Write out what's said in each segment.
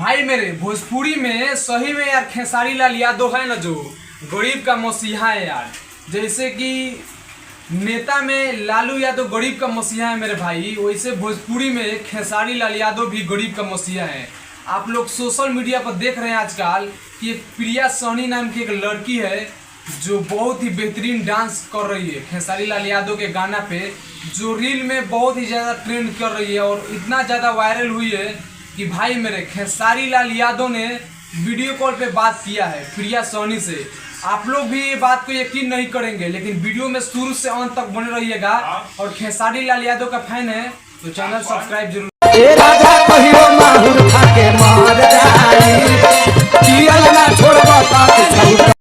भाई मेरे भोजपुरी में सही में यार खेसारी लाल यादव है ना, जो गरीब का मसीहा है यार। जैसे कि नेता में लालू यादव गरीब का मसीहा है मेरे भाई, वैसे भोजपुरी में खेसारी लाल यादव भी गरीब का मसीहा है। आप लोग सोशल मीडिया पर देख रहे हैं आजकल कि एक प्रिया सोनी नाम की एक लड़की है जो बहुत ही बेहतरीन डांस कर रही है खेसारी लाल यादव के गाना पे, जो रील में बहुत ही ज़्यादा ट्रेंड कर रही है और इतना ज़्यादा वायरल हुई है कि भाई मेरे खेसारी लाल यादव ने वीडियो कॉल पे बात किया है प्रिया सोनी से। आप लोग भी ये बात को यकीन नहीं करेंगे, लेकिन वीडियो में शुरू से अंत तक बने रहिएगा। और खेसारी लाल यादव का फैन है तो चैनल सब्सक्राइब जरूर।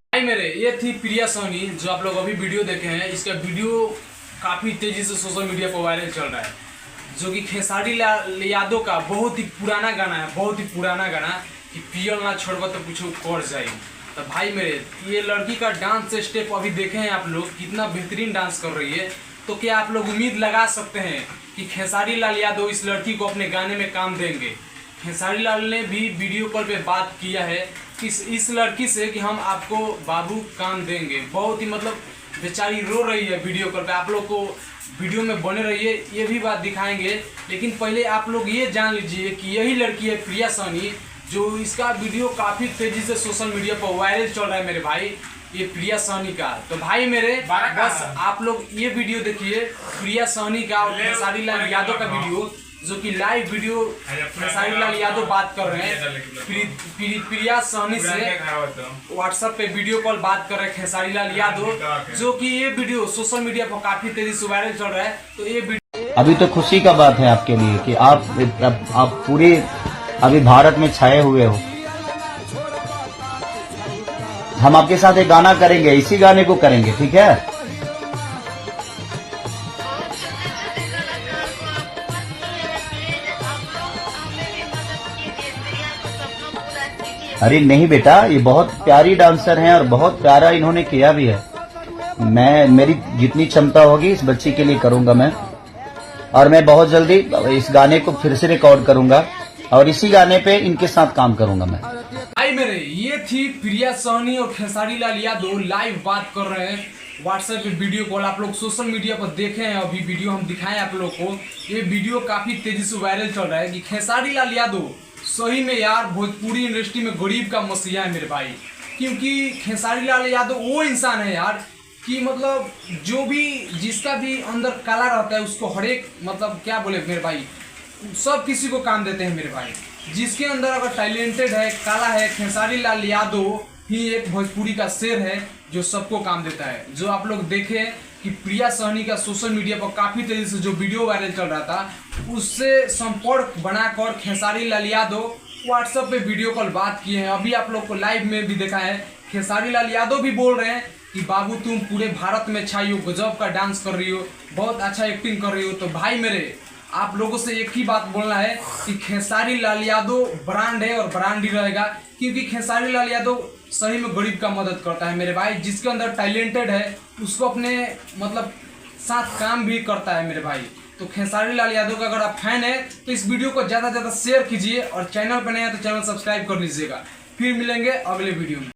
भाई मेरे ये थी प्रिया सोनी जो आप लोग अभी वीडियो देखे हैं। इसका वीडियो काफी तेजी से सोशल मीडिया पर वायरल चल रहा है, जो कि खेसारी लाल यादव का बहुत ही पुराना गाना है, बहुत ही पुराना गाना कि पियल ना छोड़बा तो कुछ कर जाए। तो भाई मेरे ये लड़की का डांस स्टेप अभी देखे हैं आप लोग, कितना बेहतरीन डांस कर रही है। तो क्या आप लोग उम्मीद लगा सकते हैं कि खेसारी लाल यादव इस लड़की को अपने गाने में काम देंगे? खेसारी लाल ने भी वीडियो कॉल पे बात किया है इस लड़की से कि हम आपको बाबू काम देंगे। बहुत ही मतलब बेचारी रो रही है वीडियो कॉल पे। आप लोग को वीडियो में बने रहिए, ये भी बात दिखाएंगे। लेकिन पहले आप लोग ये जान लीजिए कि यही लड़की है प्रिया सोनी, जो इसका वीडियो काफ़ी तेज़ी से सोशल मीडिया पर वायरल चल रहा है मेरे भाई, ये प्रिया सोनी का। तो भाई मेरे बस आप लोग ये वीडियो देखिए प्रिया सोनी का और खेसारी लाल यादव का वीडियो, जो कि लाइव वीडियो खेसारी लाल यादव बात कर रहे हैं प्रिया सोनी से व्हाट्सएप पे वीडियो कॉल बात कर रहे हैं खेसारी लाल यादव, जो कि ये वीडियो सोशल मीडिया पर काफी तेजी से वायरल चल रहा है। तो ये वीडियो अभी तो खुशी का बात है आपके लिए कि आप पूरे अभी भारत में छाए हुए हो। हम आपके साथ एक गाना करेंगे, इसी गाने को करेंगे, ठीक है? अरे नहीं बेटा, ये बहुत प्यारी डांसर हैं और बहुत प्यारा इन्होंने किया भी है। मेरी जितनी क्षमता होगी इस बच्ची के लिए करूंगा मैं, और मैं बहुत जल्दी इस गाने को फिर से रिकॉर्ड करूंगा और इसी गाने पे इनके साथ काम करूंगा मैं। भाई मेरे ये थी प्रिया सोनी और खेसारी लाल यादव लाइव बात कर रहे हैं व्हाट्सएप पे वीडियो कॉल। आप लोग सोशल मीडिया पर देखे हैं, अभी वीडियो हम दिखाएं आप लोग को। ये वीडियो काफी तेजी से वायरल चल रहा है कि खेसारी लाल यादव सही में यार भोजपुरी इंडस्ट्री में गरीब का मसीहा है मेरे भाई। क्योंकि खेसारी लाल यादव वो इंसान है यार कि मतलब जो भी जिसका भी अंदर कला रहता है उसको हर एक मतलब क्या बोले मेरे भाई, सब किसी को काम देते हैं मेरे भाई। जिसके अंदर अगर टैलेंटेड है, कला है, खेसारी लाल यादव ही एक भोजपुरी का शेर है जो सबको काम देता है। जो आप लोग देखे कि प्रिया सोनी का सोशल मीडिया पर काफी तेजी से जो वीडियो वायरल चल रहा था, उससे संपर्क बनाकर खेसारी लाल यादव व्हाट्सएप पे वीडियो कॉल बात किए हैं। अभी आप लोग को लाइव में भी देखा है, खेसारी लाल यादव भी बोल रहे हैं कि बाबू तुम पूरे भारत में छाई हो, गजब का डांस कर रही हो, बहुत अच्छा एक्टिंग कर रही हो। तो भाई मेरे आप लोगों से एक ही बात बोलना है कि खेसारी लाल यादव ब्रांड है और ब्रांड ही रहेगा। क्योंकि खेसारी लाल यादव सही में गरीब का मदद करता है मेरे भाई। जिसके अंदर टैलेंटेड है उसको अपने मतलब साथ काम भी करता है मेरे भाई। तो खेसारी लाल यादव का अगर आप फैन है तो इस वीडियो को ज़्यादा से ज़्यादा शेयर कीजिए और चैनल पर नए हैं तो चैनल सब्सक्राइब कर लीजिएगा। फिर मिलेंगे अगले वीडियो में।